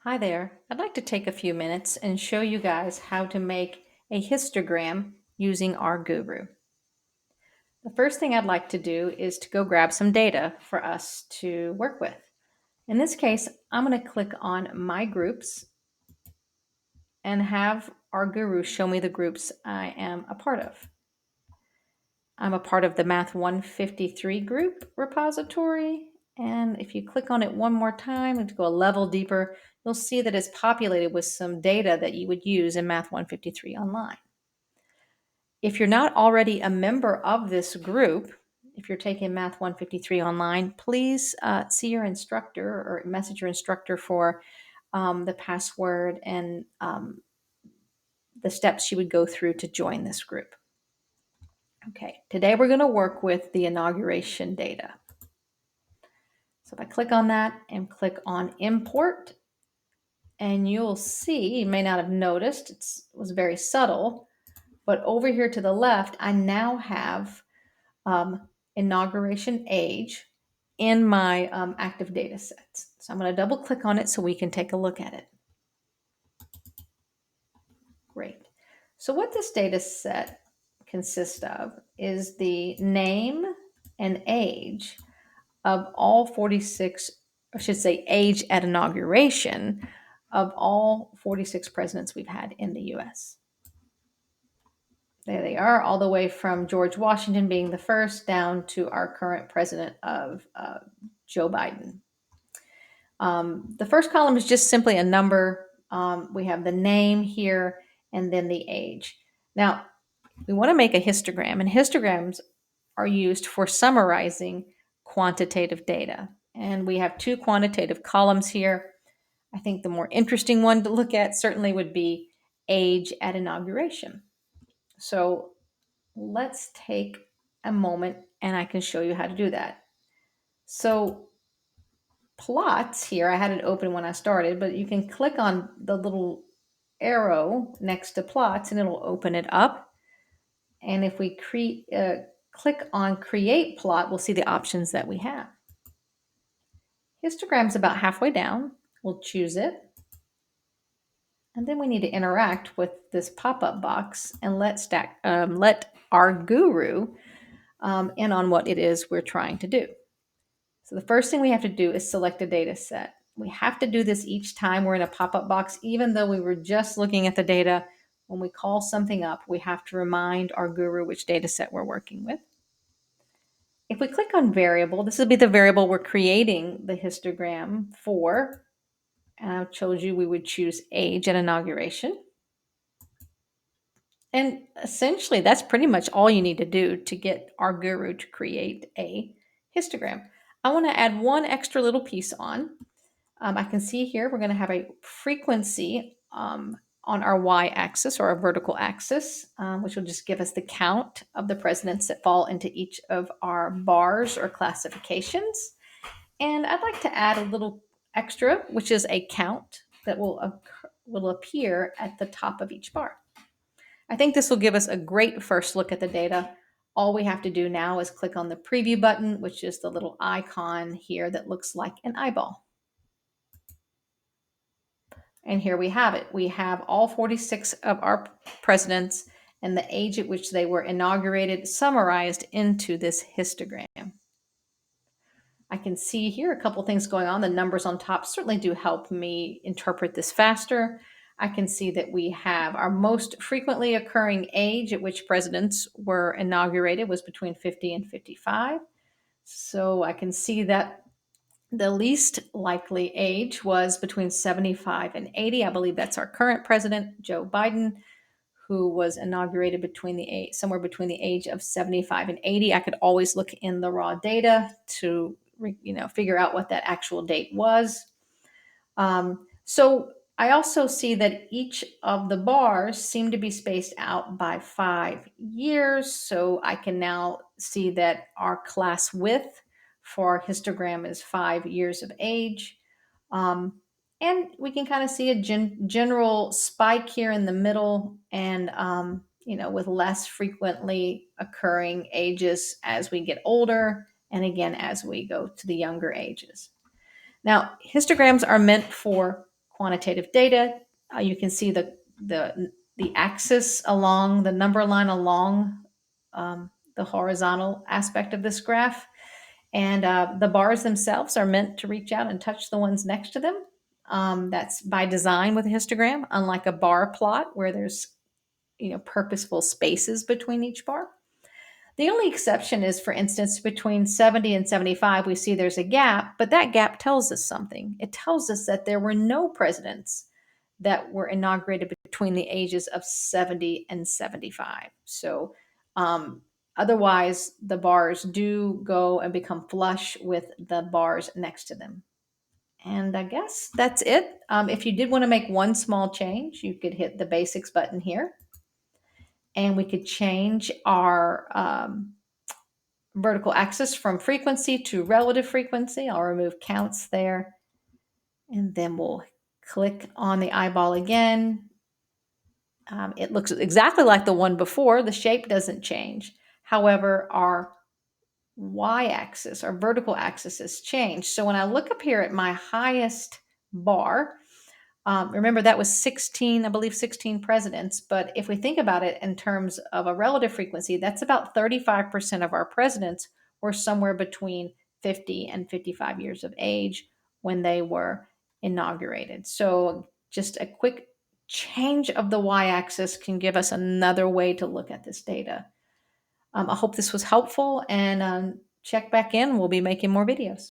Hi there. I'd like to take a few minutes and show you guys how to make a histogram using Rguroo. The first thing I'd like to do is to go grab some data for us to work with. In this case, I'm going to click on My Groups and have Rguroo show me the groups I am a part of. I'm a part of the Math 153 group repository. And if you click on it one more time and to go a level deeper, you'll see that it's populated with some data that you would use in Math 153 online. If you're not already a member of this group, if you're taking Math 153 online, please see your instructor or message your instructor for the password and the steps you would go through to join this group. Okay, today we're going to work with the inauguration data. So if I click on that and click on import, and you'll see, you may not have noticed, it was very subtle, but over here to the left, I now have inauguration age in my active data sets. So I'm going to double click on it so we can take a look at it. Great. So what this data set consists of is the name and age of all 46, I should say age at inauguration of all 46 presidents we've had in the US. There they are, all the way from George Washington being the first down to our current president of Joe Biden. The first column is just simply a number. We have the name here and then the age. Now, we want to make a histogram, and histograms are used for summarizing quantitative data. And we have two quantitative columns here. I think the more interesting one to look at certainly would be age at inauguration. So let's take a moment and I can show you how to do that. So plots here, I had it open when I started, but you can click on the little arrow next to plots and it'll open it up. And if we click on create plot, we'll see the options that we have. Histogram's about halfway down. We'll choose it. And then we need to interact with this pop-up box and let Rguroo in on what it is we're trying to do. So the first thing we have to do is select a data set. We have to do this each time we're in a pop-up box, even though we were just looking at the data. When we call something up, we have to remind Rguroo which data set we're working with. If we click on variable, this will be the variable we're creating the histogram for. And I told you we would choose age at inauguration. And essentially, that's pretty much all you need to do to get Rguroo to create a histogram. I want to add one extra little piece on. I can see here we're going to have a frequency on our y-axis or our vertical axis, which will just give us the count of the presidents that fall into each of our bars or classifications. And I'd like to add a little extra, which is a count that will appear at the top of each bar. I think this will give us a great first look at the data. All we have to do now is click on the preview button, which is the little icon here that looks like an eyeball. And here we have it. We have all 46 of our presidents and the age at which they were inaugurated summarized into this histogram. I can see here a couple things going on. The numbers on top certainly do help me interpret this faster. I can see that we have our most frequently occurring age at which presidents were inaugurated was between 50 and 55. So I can see that the least likely age was between 75 and 80. I believe that's our current president, Joe Biden, who was inaugurated somewhere between the age of 75 and 80. I could always look in the raw data to figure out what that actual date was. So I also see that each of the bars seem to be spaced out by 5 years. So I can now see that our class width for our histogram is 5 years of age. And we can kind of see a general spike here in the middle and, with less frequently occurring ages as we get older and again as we go to the younger ages. Now, histograms are meant for quantitative data. You can see the axis along the number line along the horizontal aspect of this graph. And the bars themselves are meant to reach out and touch the ones next to them. That's by design with a histogram, unlike a bar plot where there's purposeful spaces between each bar. The only exception is, for instance, between 70 and 75, we see there's a gap, but that gap tells us something. It tells us that there were no presidents that were inaugurated between the ages of 70 and 75. So otherwise, the bars do go and become flush with the bars next to them. And I guess that's it. If you did want to make one small change, you could hit the basics button here. And we could change our vertical axis from frequency to relative frequency. I'll remove counts there. And then we'll click on the eyeball again. It looks exactly like the one before. The shape doesn't change. However, our y-axis, our vertical axis, has changed. So when I look up here at my highest bar, remember that was 16, I believe 16 presidents. But if we think about it in terms of a relative frequency, that's about 35% of our presidents were somewhere between 50 and 55 years of age when they were inaugurated. So just a quick change of the y-axis can give us another way to look at this data. I hope this was helpful, and check back in. We'll be making more videos.